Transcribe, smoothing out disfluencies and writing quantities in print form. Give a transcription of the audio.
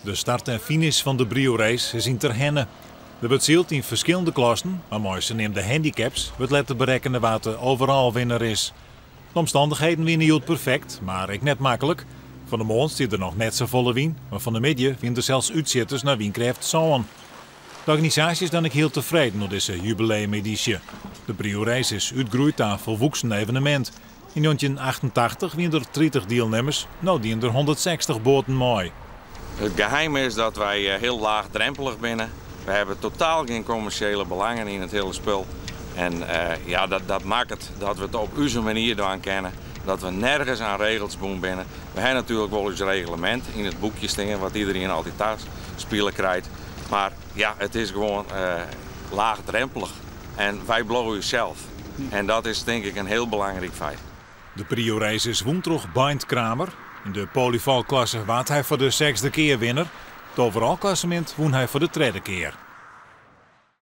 De start en finish van de Brio-race is in Terhenne. Er wordt zield in verschillende klassen, maar meestal neemt de handicaps wordt laten berekenen wat de overal winnaar is. De omstandigheden winnen hield perfect, maar ik net makkelijk. Van de morgen zit er nog net zo volle wien, maar van de middag winnen er zelfs uitzitters naar wien krijgt zo'n. De organisatie is dan ook heel tevreden door deze jubileumeditie. De Brio-race is uitgegroeid aan een volwassen evenement. In 1988 winnen er 30 deelnemers, nu dienen er 160 boten mooi. Het geheim is dat wij heel laagdrempelig binnen. We hebben totaal geen commerciële belangen in het hele spul. En ja, dat maakt het dat we het op onze manier doen kennen. Dat we nergens aan regels boem binnen. We hebben natuurlijk wel eens reglement in het boekje staan, wat iedereen altijd thuis spelen krijgt. Maar ja, het is gewoon laagdrempelig. En wij blowen zelf. En dat is denk ik een heel belangrijk feit. De Brio-race is woensdag Bind Kramer. In de polyvalklasse waard hij voor de 6e keer winnaar. Het overal klassement won hij voor de 3e keer.